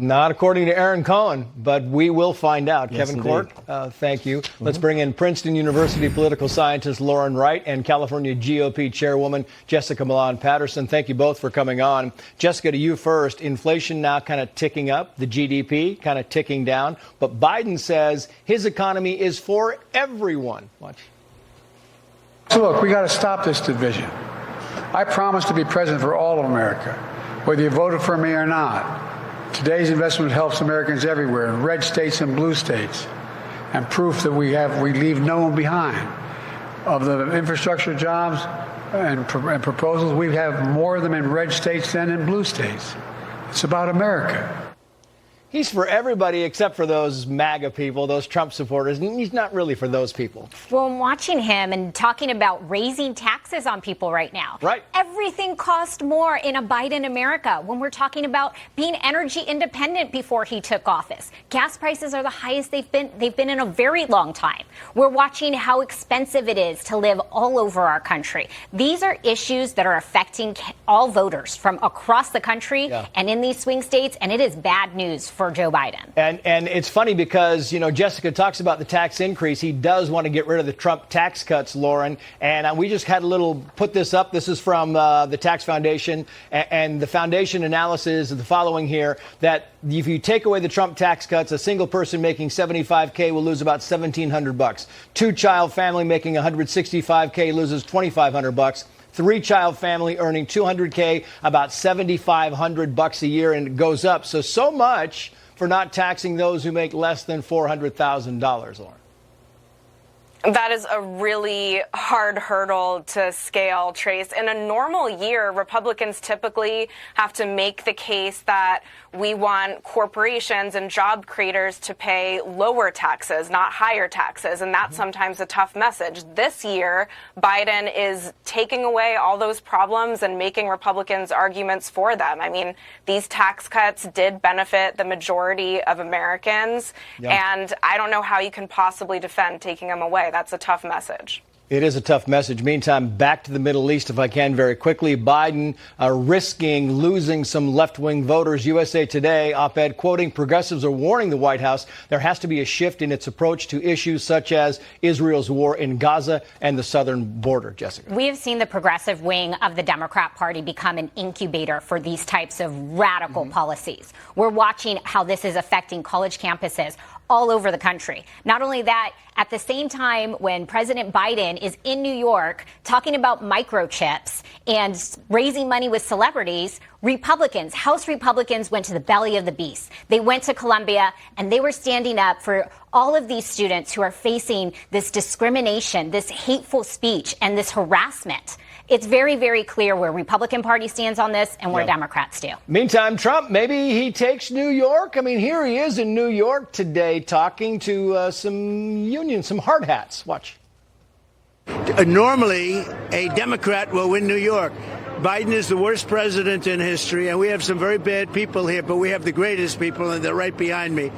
Not according to Aaron Cohen, but we will find out. Yes, Kevin indeed. Clark, thank you. Let's bring in Princeton University political scientist Lauren Wright and California GOP Chairwoman Jessica Milan Patterson. Thank you both for coming on. Jessica, to you first. Inflation now kind of ticking up, the GDP kind of ticking down, but Biden says his economy is for everyone. Watch. So look, we got to stop this division. I promise to be president for all of America, whether you voted for me or not. Today's investment helps Americans everywhere, in red states and blue states, and proof that we leave no one behind. Of the infrastructure jobs and proposals, we have more of them in red states than in blue states. It's about America. He's for everybody except for those MAGA people, those Trump supporters. And he's not really for those people. Well, I'm watching him and talking about raising taxes on people right now. Right. Everything cost more in a Biden America when we're talking about being energy independent before he took office. Gas prices are the highest they've been in a very long time. We're watching how expensive it is to live all over our country. These are issues that are affecting all voters from across the country and in these swing states, and it is bad news for Joe Biden. And it's funny because, you know, Jessica talks about the tax increase. He does want to get rid of the Trump tax cuts, Lauren. And we just had a little put this up. This is from the Tax Foundation. And the foundation analysis is the following here, that if you take away the Trump tax cuts, a single person making $75K will lose about $1,700. Two-child family making $165K loses $2,500. Three-child family earning $200K, about $7,500 a year, and it goes up. So much for not taxing those who make less than $400,000, Lauren. That is a really hard hurdle to scale, Trace. In a normal year, Republicans typically have to make the case that we want corporations and job creators to pay lower taxes, not higher taxes. And that's sometimes a tough message. This year, Biden is taking away all those problems and making Republicans' arguments for them. I mean, these tax cuts did benefit the majority of Americans. And I don't know how you can possibly defend taking them away. That's a tough message. It is a tough message. Meantime, back to the Middle East, if I can, very quickly. Biden risking losing some left-wing voters. USA Today op-ed quoting, progressives are warning the White House there has to be a shift in its approach to issues such as Israel's war in Gaza and the southern border. Jessica. We have seen the progressive wing of the Democrat Party become an incubator for these types of radical policies. We're watching how this is affecting college campuses all over the country. Not only that, at the same time when President Biden is in New York talking about microchips and raising money with celebrities, Republicans, House Republicans went to the belly of the beast. They went to Columbia and they were standing up for all of these students who are facing this discrimination, this hateful speech, and this harassment. It's very, very clear where Republican Party stands on this and where Democrats do. Meantime, Trump, maybe he takes New York. I mean, here he is in New York today talking to some unions, some hard hats. Watch. Normally, a Democrat will win New York. Biden is the worst president in history, and we have some very bad people here, but we have the greatest people, and they're right behind me.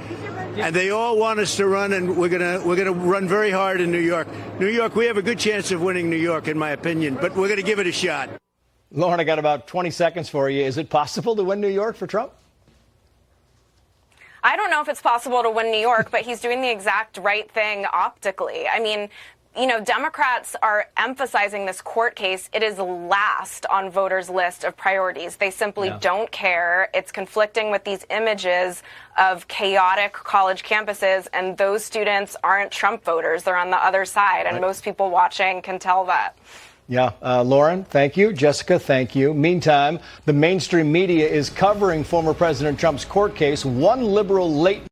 And they all want us to run, and we're gonna run very hard in New York. New York, we have a good chance of winning New York, in my opinion, but we're going to give it a shot. Lauren, I got about 20 seconds for you. Is it possible to win New York for Trump? I don't know if it's possible to win New York, but he's doing the exact right thing optically. I mean, you know, Democrats are emphasizing this court case. It is last on voters' list of priorities. They simply don't care. It's conflicting with these images of chaotic college campuses, and those students aren't Trump voters. They're on the other side, and most people watching can tell that. Yeah. Lauren, thank you. Jessica, thank you. Meantime, the mainstream media is covering former President Trump's court case. One liberal late